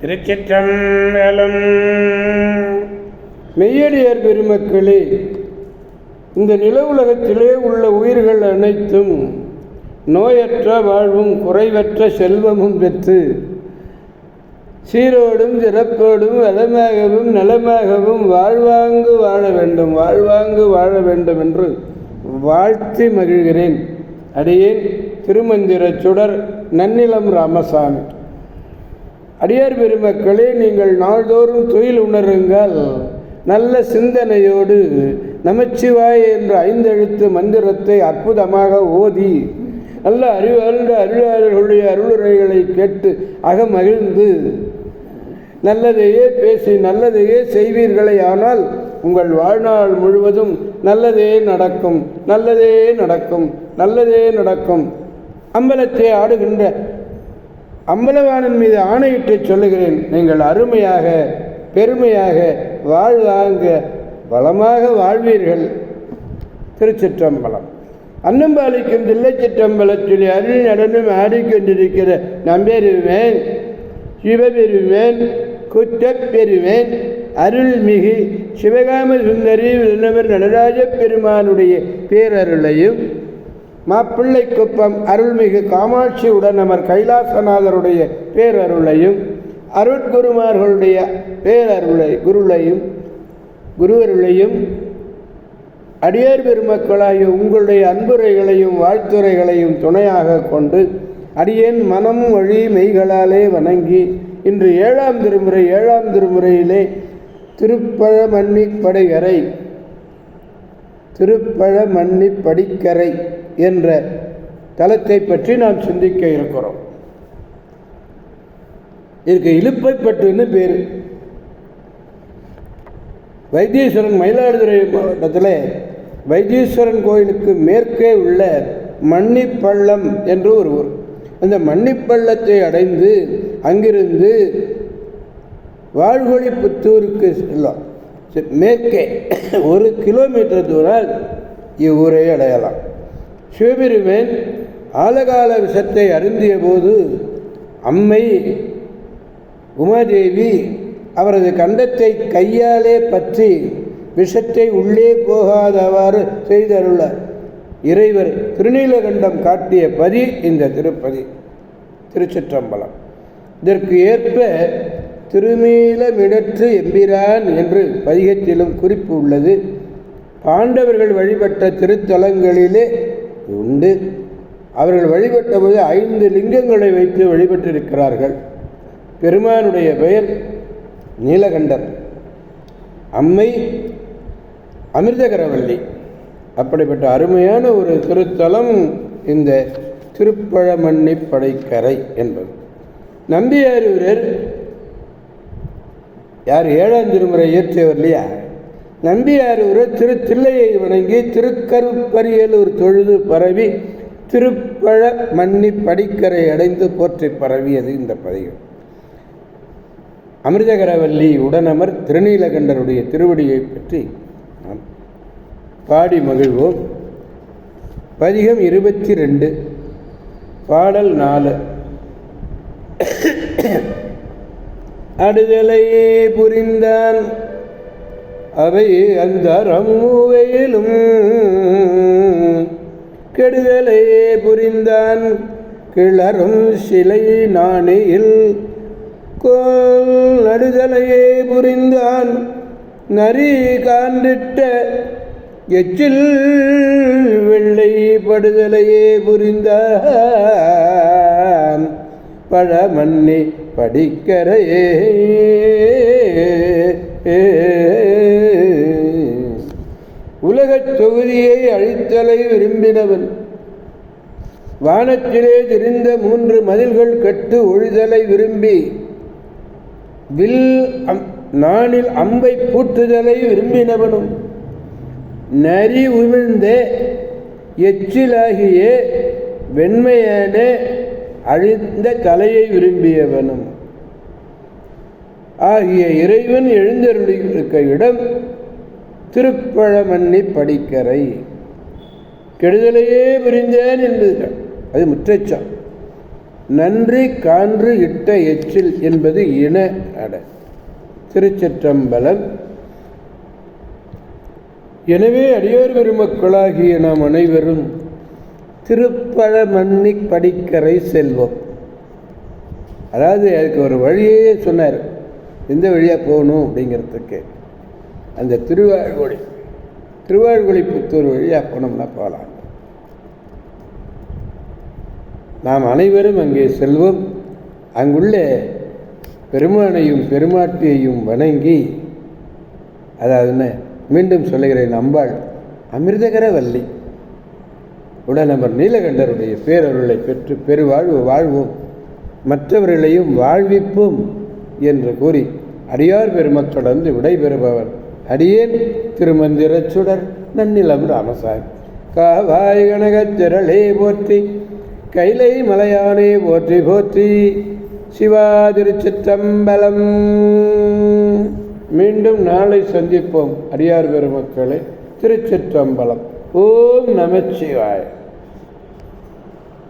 திருச்சிற்றம்பலம். மெய்யடியார் பெருமக்களே, இந்த நில உலகத்திலே உள்ள உயிர்கள் அனைத்தும் நோயற்ற வாழ்வும் குறைவற்ற செல்வமும் பெற்று சீரோடும் சிறப்போடும் வளமாகவும் நலமாகவும் வாழ்வாங்கு வாழ வேண்டும் என்று வாழ்த்தி மகிழ்கிறேன். அடியேன் திருமந்திர சுடர் நன்னிலம் ராமசாமி. அடியார் பெருமக்களே, நீங்கள் நாள்தோறும் துயில் உணருங்கள். நல்ல சிந்தனையோடு நமச்சிவாய என்ற 5 எழுத்து மந்திரத்தை அற்புதமாக ஓதி நல்ல அறிவார்ந்த அருளாளர்களுடைய அருளுரைகளை கேட்டு அகமகிழ்ந்து நல்லதையே பேசி நல்லதையே செய்வீர்களே, ஆனால் உங்கள் வாழ்நாள் முழுவதும் நல்லதே நடக்கும், நல்லதே நடக்கும், நல்லதே நடக்கும். அம்பலத்தை ஆடுகின்ற அம்பலவாணன் மீது ஆணையிட்டு சொல்லுகிறேன், நீங்கள் அருமையாக பெருமையாக வாழ்வாங்க வளமாக வாழ்வீர்கள். திருச்சிற்றம்பலம். அன்னம்பாலிக்கும் தில்லை சிற்றம்பலத்தில் அருள் நடனம் ஆடிக்கொண்டிருக்கிற நம்பெருவேன் சிவபெருவேன் குற்றப்பெருவேன் அருள்மிகு சிவகாம சுந்தரி விண்ணவர் நடராஜ பெருமானுடைய பேரருளையும் மாப்பிள்ளை குப்பம் அருள்மிகு காமாட்சி உடனமர் கைலாசநாதருடைய பேரருளையும் அருட்குருமார்களுடைய குருவருளையும் அடியார் பெருமக்களாகிய உங்களுடைய அன்புரைகளையும் வாழ்த்துரைகளையும் துணையாக கொண்டு அடியேன் மனம் வழி மெய்களாலே வணங்கி இன்று 7ஆம் திருமுறையிலே திருப்பழமன்னிப்படிக்கரை என்ற தலத்தை பற்றி நாம் சிந்திக்க இருக்கிறோம். இதுக்கு இலுப்பைப்பட்டுன்னு பேர். வைத்தீஸ்வரன் மயிலாடுதுறை மாவட்டத்தில் வைத்தீஸ்வரன் கோயிலுக்கு மேற்கே உள்ள மன்னிப்பள்ளம் என்று ஒரு ஊர். அந்த மன்னிப்பள்ளத்தை அடைந்து அங்கிருந்து வாழ்கொழிப்புத்தூருக்கு செல்லும் மேற்கே 1 கிலோமீட்டர் தூரம் இவ்வூரை அடையலாம். சிவபெருமான் ஆலகால விஷத்தை அருந்திய போது அம்மை உமாதேவி அவரது கண்டத்தை கையாலே பற்றி விஷத்தை உள்ளே போகாதவாறு செய்தருள இறைவர் திருநீலகண்டம் காட்டிய பதி இந்த திருப்பதி திருச்சிற்றம்பலம். இதற்கு ஏற்ப திருமீலமிடற்று எம்பிரான் என்று பதிகத்திலும் குறிப்பு உள்ளது. பாண்டவர்கள் வழிபட்ட திருத்தலங்களிலே உண்டு. அவர்கள் வழிபட்ட போது 5 லிங்கங்களை வைத்து வழிபட்டிருக்கிறார்கள். பெருமானுடைய பெயர் நீலகண்டர், அம்மை அமிர்தகரவல்லி. அப்படிப்பட்ட அருமையான ஒரு திருத்தலம் இந்த திருப்பழமன்னிப்படைக்கரை என்பது. நம்பியாரூரர் யார் 7ஆம் திருமுறை இயற்றியவர் இல்லையா? நம்பியாரூரர் திருத்தில்லையை வணங்கி திருக்கருப்பரியலூர் தொழுது பரவி திருப்பழமன்னிப்படிக்கரை அடைந்து போற்றி பரவியது இந்த பதிகம். அமிர்தகரவல்லி உடனமர் திருநீலகண்டருடைய திருவடியை பற்றி நாம் பாடி மகிழ்வோம். பதிகம் 22, பாடல் 4. அடுதலையே புரிந்தான் அவை அந்த ரம்முவையிலும் கெடுதலையே புரிந்தான் கிளறும் சிலை நாணியில் கோல் நடுதலையே புரிந்தான் நரி காண்டிட்ட எச்சில் வெள்ளை படுதலையே புரிந்தான் பழமன்னி படிக்கரையே. உலகத் தொகுதியை அழித்தலை விரும்பினவன் வானத்திலே திரிந்த 3 மதில்கள் கட்டு ஒழிதலை விரும்பி வில் நானில் அம்பை பூட்டுதலை விரும்பினவனும் நரி உமிழ்ந்த எச்சிலாகிய வெண்மையான அழிந்த தலையை விரும்பியவனும் ஆகிய இறைவன் எழுந்தருளியிருக்க இடம் திருப்பழமன்னிப்படிக்கரை. கெடுதலையே புரிந்தேன் என்பது அது முற்றச்சாம். நன்றி கான்று இட்ட எச்சில் என்பது இன அட. திருச்சிற்றம்பலம். எனவே அடியார் பெருமக்களாகிய நாம் அனைவரும் திருப்பழ மன்னி படிக்கரை செல்வோம். அதாவது அதுக்கு ஒரு வழியே சொன்னார், எந்த வழியாக போகணும் அப்படிங்கிறதுக்கு. அந்த திருவாழ்வொழிப்புத்தூர் வழியாக போனோம்னா போகலாம். நாம் அனைவரும் அங்கே செல்வோம். அங்குள்ள பெருமானையும் பெருமாட்டியையும் வணங்கி, அதாவது மீண்டும் சொல்லுகிறேன், அம்பாள் அமிர்தகர வல்லி உடனமர் நீலகண்டருடைய பேரருளை பெற்று பெருவாழ்வு வாழ்வோம், மற்றவர்களையும் வாழ்விப்போம் என்று கூறி அடியார் பெருமத் தொடர்ந்து விடைபெறுபவர் அடியேன் திருமந்திரச் சுடர் நன்னிலம் ராமசாமி. காவாய் கனகத்திரளே போற்றி, கைலை மலையானே போற்றி போற்றி. சிவா திருச்சிற்றம்பலம். மீண்டும் நாளை சந்திப்போம் அடியார் பெருமக்களே. திருச்சிற்றம்பலம். ஓம் நமச்சிவாய.